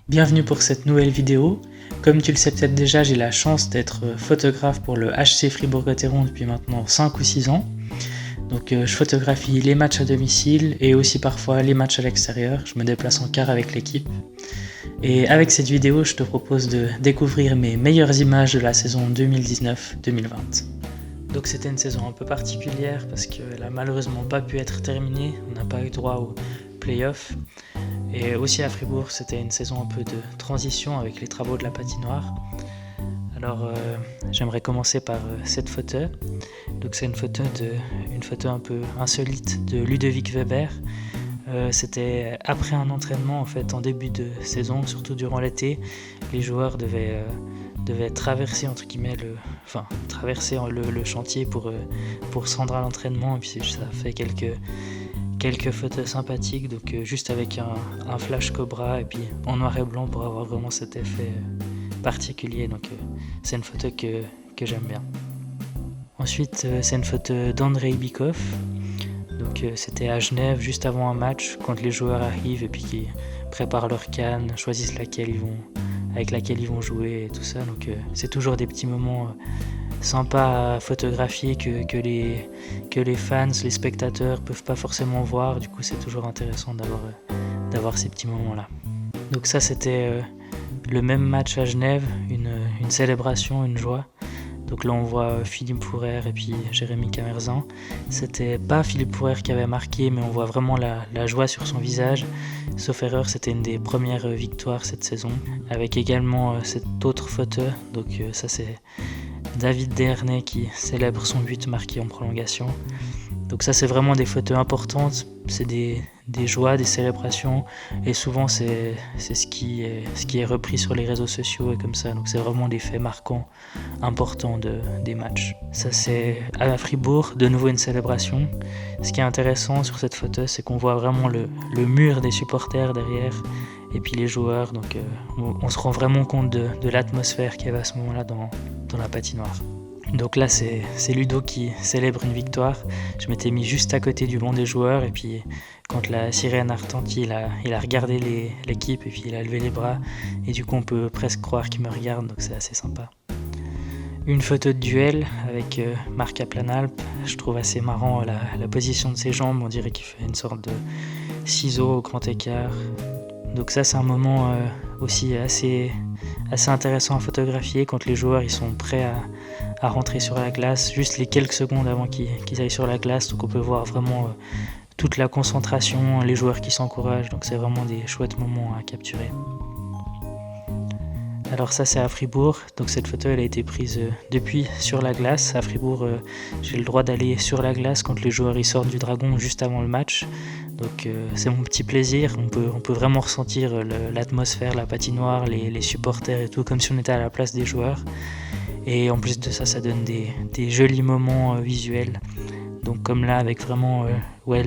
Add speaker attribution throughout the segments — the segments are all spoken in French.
Speaker 1: Bienvenue pour cette nouvelle vidéo. Comme tu le sais peut-être déjà, j'ai la chance d'être photographe pour le HC Fribourg-Gotteron depuis maintenant 5 ou 6 ans. Donc je photographie les matchs à domicile et aussi parfois les matchs à l'extérieur. Je me déplace en car avec l'équipe. Et avec cette vidéo, je te propose de découvrir mes meilleures images de la saison 2019-2020. Donc c'était une saison un peu particulière parce qu'elle n'a malheureusement pas pu être terminée. On n'a pas eu droit aux playoffs. Et aussi à Fribourg, c'était une saison un peu de transition avec les travaux de la patinoire. Alors j'aimerais commencer par cette photo. Donc c'est une photo un peu insolite de Ludovic Weber. C'était après un entraînement en fait en début de saison, surtout durant l'été. Les joueurs devaient traverser entre guillemets le chantier pour se rendre à l'entraînement. Et puis ça fait quelques photos sympathiques, donc juste avec un flash Cobra et puis en noir et blanc pour avoir vraiment cet effet particulier. Donc c'est une photo que j'aime bien. Ensuite c'est une photo d'Andrei Bikov. Donc c'était à Genève juste avant un match quand les joueurs arrivent et puis qui préparent leur canne, choisissent avec laquelle ils vont jouer et tout ça. Donc c'est toujours des petits moments sympas à photographier que les fans, les spectateurs peuvent pas forcément voir. Du coup c'est toujours intéressant d'avoir ces petits moments là. Donc ça c'était le même match à Genève, une célébration, une joie. Donc là on voit Philippe Fourer et puis Jérémy Camerzan. C'était pas Philippe Fourer qui avait marqué, mais on voit vraiment la joie sur son visage. Sauf erreur, c'était une des premières victoires cette saison. Avec également cette autre photo, donc ça c'est David Dernay qui célèbre son but marqué en prolongation. Donc ça c'est vraiment des photos importantes, c'est des joies, des célébrations, et souvent c'est ce qui est repris sur les réseaux sociaux et comme ça. Donc c'est vraiment des faits marquants, importants des matchs. Ça c'est à Fribourg, de nouveau une célébration. Ce qui est intéressant sur cette photo, c'est qu'on voit vraiment le mur des supporters derrière, et puis les joueurs. Donc on se rend vraiment compte de l'atmosphère qu'il y avait à ce moment-là dans la patinoire. Donc là c'est Ludo qui célèbre une victoire. Je m'étais mis juste à côté du banc des joueurs et puis quand la sirène a retenti, il a regardé l'équipe et puis il a levé les bras et du coup on peut presque croire qu'il me regarde, donc c'est assez sympa. Une photo de duel avec Marc Kaplanalp. Je trouve assez marrant la position de ses jambes, on dirait qu'il fait une sorte de ciseau au grand écart. Donc ça c'est un moment aussi assez intéressant à photographier quand les joueurs ils sont prêts à rentrer sur la glace, juste les quelques secondes avant qu'ils aillent sur la glace. Donc on peut voir vraiment toute la concentration, les joueurs qui s'encouragent. Donc c'est vraiment des chouettes moments à capturer. Alors ça c'est à Fribourg, donc cette photo elle a été prise depuis sur la glace. À Fribourg j'ai le droit d'aller sur la glace quand les joueurs ils sortent du Dragon juste avant le match. Donc c'est mon petit plaisir, on peut vraiment ressentir l'atmosphère, la patinoire, les supporters et tout, comme si on était à la place des joueurs. Et en plus de ça, ça donne des jolis moments visuels. Donc comme là avec vraiment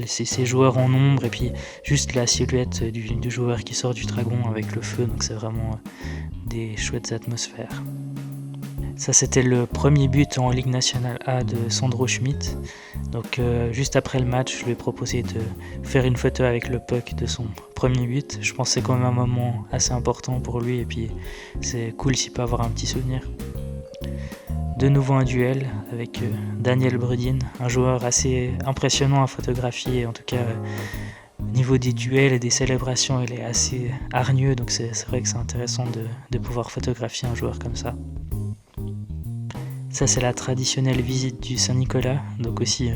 Speaker 1: ces joueurs en ombre et puis juste la silhouette du joueur qui sort du Dragon avec le feu. Donc c'est vraiment des chouettes atmosphères. Ça c'était le premier but en Ligue nationale A de Sandro Schmidt. Donc juste après le match, je lui ai proposé de faire une photo avec le puck de son premier but. Je pense que c'est quand même un moment assez important pour lui et puis c'est cool s'il peut avoir un petit souvenir. De nouveau un duel avec Daniel Brudin, un joueur assez impressionnant à photographier. En tout cas au niveau des duels et des célébrations, il est assez hargneux, donc c'est vrai que c'est intéressant de pouvoir photographier un joueur comme ça. Ça c'est la traditionnelle visite du Saint-Nicolas, donc aussi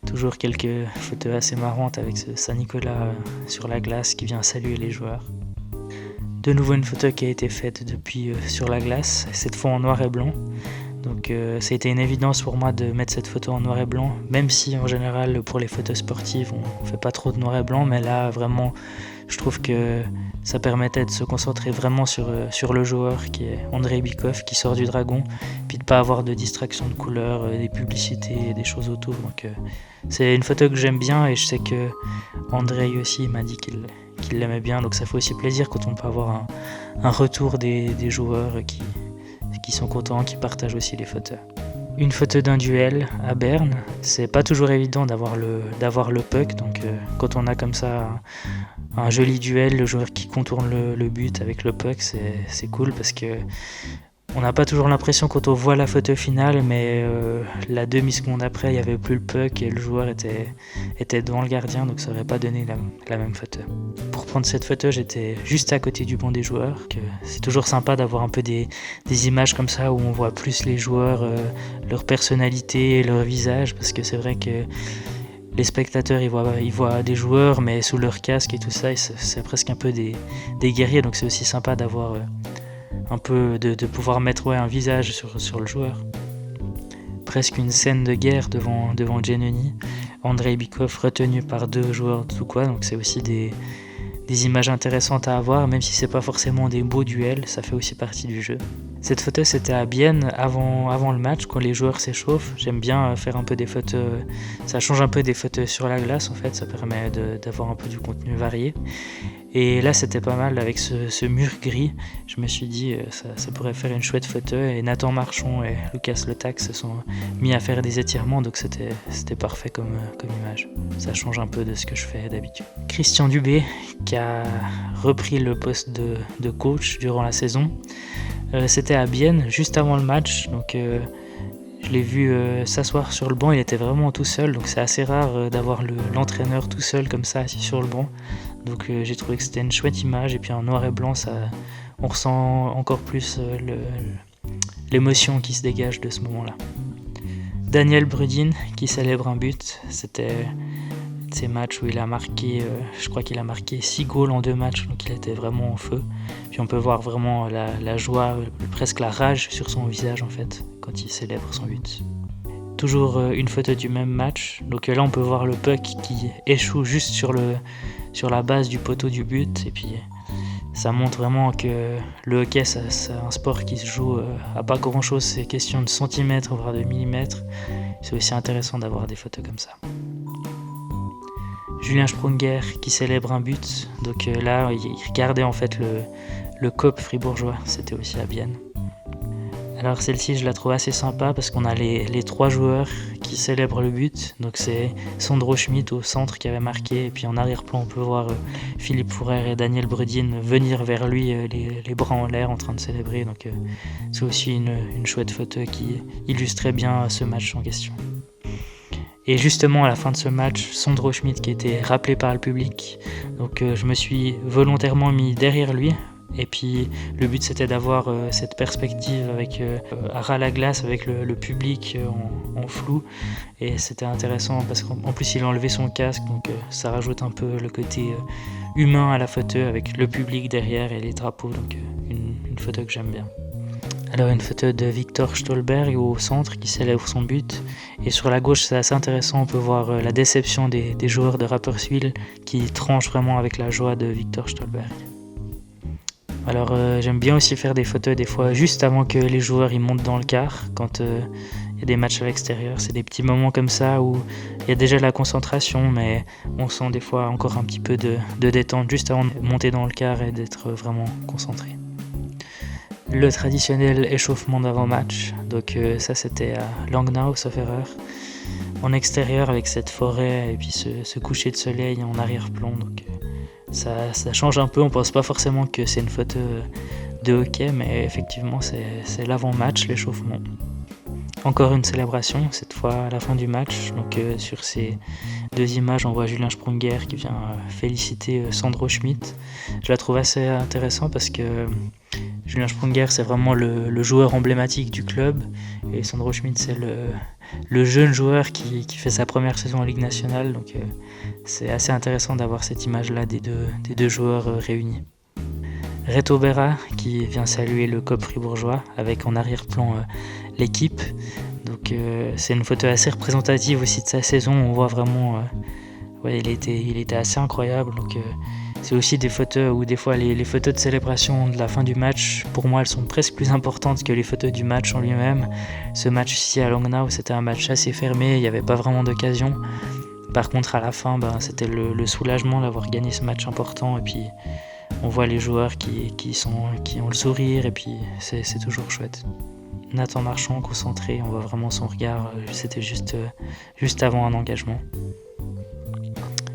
Speaker 1: toujours quelques photos assez marrantes avec ce Saint-Nicolas sur la glace qui vient saluer les joueurs. De nouveau une photo qui a été faite depuis sur la glace, cette fois en noir et blanc. Donc ça a été une évidence pour moi de mettre cette photo en noir et blanc, même si en général pour les photos sportives on fait pas trop de noir et blanc, mais là vraiment je trouve que ça permettait de se concentrer vraiment sur le joueur qui est Andrei Bikov qui sort du Dragon, puis de pas avoir de distraction de couleurs, des publicités, des choses autour. Donc c'est une photo que j'aime bien et je sais que Andrei aussi m'a dit qu'il l'aimait bien, donc ça fait aussi plaisir quand on peut avoir un retour des joueurs qui sont contents, qui partagent aussi les photos. Une photo d'un duel à Berne. C'est pas toujours évident d'avoir le puck, donc quand on a comme ça un joli duel, le joueur qui contourne le but avec le puck, c'est cool parce que on n'a pas toujours l'impression quand on voit la photo finale, mais la demi-seconde après, il n'y avait plus le puck et le joueur était devant le gardien, donc ça n'aurait pas donné la même photo. Pour prendre cette photo, j'étais juste à côté du banc des joueurs. C'est toujours sympa d'avoir un peu des images comme ça où on voit plus les joueurs, leur personnalité, leur visage, parce que c'est vrai que les spectateurs ils voient des joueurs, mais sous leur casque et tout ça, c'est presque un peu des guerriers, donc c'est aussi sympa d'avoir un peu de pouvoir mettre un visage sur le joueur. Presque une scène de guerre devant Giannoni. Andrei Bykov retenu par 2 joueurs de Toukwa, donc c'est aussi des images intéressantes à avoir, même si c'est pas forcément des beaux duels, ça fait aussi partie du jeu. Cette photo c'était à Bienne avant le match, quand les joueurs s'échauffent. J'aime bien faire un peu des photos, ça change un peu des photos sur la glace en fait, ça permet d'avoir un peu du contenu varié. Et là c'était pas mal avec ce mur gris, je me suis dit ça pourrait faire une chouette photo, et Nathan Marchand et Lucas Letac se sont mis à faire des étirements, donc c'était parfait comme image. Ça change un peu de ce que je fais d'habitude. Christian Dubé qui a repris le poste de coach durant la saison. C'était à Bienne, juste avant le match, donc je l'ai vu s'asseoir sur le banc, il était vraiment tout seul, donc c'est assez rare d'avoir l'entraîneur tout seul comme ça, assis sur le banc. Donc j'ai trouvé que c'était une chouette image, et puis en noir et blanc, on ressent encore plus l'émotion qui se dégage de ce moment-là. Daniel Brudin qui célèbre un but, c'était ces matchs où il a marqué, je crois qu'il a marqué 6 goals en 2 matchs, donc il était vraiment en feu. Puis on peut voir vraiment la joie, presque la rage sur son visage en fait, quand il célèbre son but. Toujours une photo du même match, donc là on peut voir le puck qui échoue juste sur la base du poteau du but, et puis ça montre vraiment que le hockey c'est un sport qui se joue à pas grand chose, c'est question de centimètres voire de millimètres. C'est aussi intéressant d'avoir des photos comme ça. Julien Sprunger qui célèbre un but, donc là il regardait en fait le COP fribourgeois, c'était aussi à Bienne. Alors celle-ci je la trouve assez sympa parce qu'on a les 3 joueurs qui célèbrent le but, donc c'est Sandro Schmidt au centre qui avait marqué, et puis en arrière-plan on peut voir Philippe Fourer et Daniel Brudin venir vers lui les bras en l'air en train de célébrer, donc c'est aussi une chouette photo qui illustrait bien ce match en question. Et justement à la fin de ce match, Sandro Schmidt qui était rappelé par le public, donc je me suis volontairement mis derrière lui. Et puis le but c'était d'avoir cette perspective avec à ras la glace avec le public en flou, et c'était intéressant parce qu'en plus il a enlevé son casque, donc ça rajoute un peu le côté humain à la photo avec le public derrière et les drapeaux, donc une photo que j'aime bien. Alors une photo de Victor Stolberg au centre qui célèbre son but, et sur la gauche c'est assez intéressant, on peut voir la déception des joueurs de Rapperswil qui tranchent vraiment avec la joie de Victor Stolberg. Alors j'aime bien aussi faire des photos des fois juste avant que les joueurs ils montent dans le car, quand il y a des matchs à l'extérieur. C'est des petits moments comme ça où il y a déjà la concentration, mais on sent des fois encore un petit peu de détente juste avant de monter dans le car et d'être vraiment concentré. Le traditionnel échauffement d'avant-match, donc ça c'était à Langnau, sauf erreur, en extérieur avec cette forêt et puis ce coucher de soleil en arrière-plan, donc ça change un peu, on pense pas forcément que c'est une photo de hockey, mais effectivement c'est l'avant-match, l'échauffement. Encore une célébration, cette fois à la fin du match, donc sur ces 2 images on voit Julien Sprunger qui vient féliciter Sandro Schmidt. Je la trouve assez intéressant parce que Julien Sprunger c'est vraiment le joueur emblématique du club, et Sandro Schmidt c'est le jeune joueur qui fait sa première saison en Ligue nationale, donc c'est assez intéressant d'avoir cette image là des deux joueurs réunis. Reto Berra qui vient saluer le COP fribourgeois avec en arrière-plan l'équipe, donc c'est une photo assez représentative aussi de sa saison. On voit vraiment il était assez incroyable, donc c'est aussi des photos où des fois les photos de célébration de la fin du match, pour moi elles sont presque plus importantes que les photos du match en lui-même. Ce match ici à Langnau c'était un match assez fermé, il n'y avait pas vraiment d'occasion. Par contre à la fin c'était le soulagement d'avoir gagné ce match important, et puis on voit les joueurs qui ont le sourire, et puis c'est toujours chouette. Nathan Marchand concentré, on voit vraiment son regard, c'était juste avant un engagement.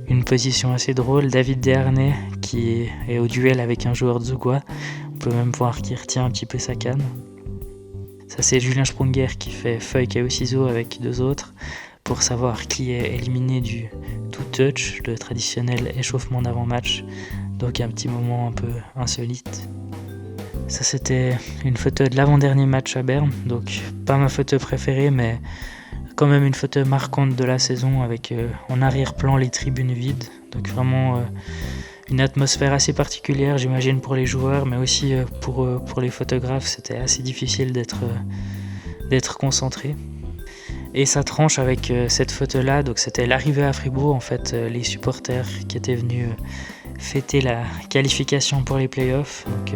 Speaker 1: Une position assez drôle, David Desharnais qui est au duel avec un joueur de Zougois. On peut même voir qu'il retient un petit peu sa canne. Ça c'est Julien Sprunger qui fait feuille caillou ciseaux avec 2 autres pour savoir qui est éliminé du two touch, le traditionnel échauffement d'avant-match. Donc un petit moment un peu insolite. Ça c'était une photo de l'avant-dernier match à Berne, donc pas ma photo préférée mais quand même une photo marquante de la saison avec en arrière-plan les tribunes vides. Donc vraiment une atmosphère assez particulière j'imagine pour les joueurs mais aussi pour les photographes, c'était assez difficile d'être concentré. Et ça tranche avec cette photo-là, donc c'était l'arrivée à Fribourg, en fait, les supporters qui étaient venus fêter la qualification pour les playoffs. Donc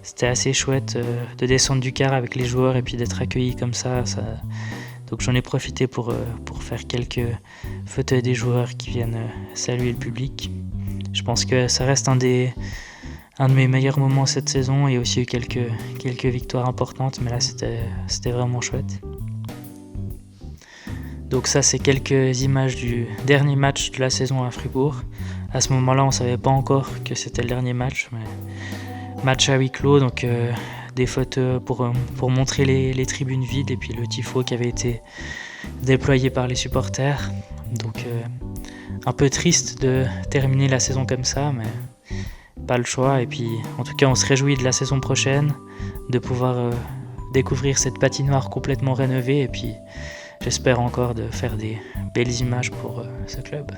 Speaker 1: c'était assez chouette de descendre du car avec les joueurs et puis d'être accueillis comme ça. Donc j'en ai profité pour faire quelques photos des joueurs qui viennent saluer le public. Je pense que ça reste un de mes meilleurs moments cette saison. Il y a aussi eu quelques victoires importantes, mais là c'était vraiment chouette. Donc ça c'est quelques images du dernier match de la saison à Fribourg. À ce moment-là on ne savait pas encore que c'était le dernier match, mais match à huis clos, donc des photos pour montrer les tribunes vides et puis le tifo qui avait été déployé par les supporters. Donc un peu triste de terminer la saison comme ça, mais pas le choix. Et puis en tout cas on se réjouit de la saison prochaine, de pouvoir découvrir cette patinoire complètement rénovée et puis j'espère encore de faire des belles images pour ce club.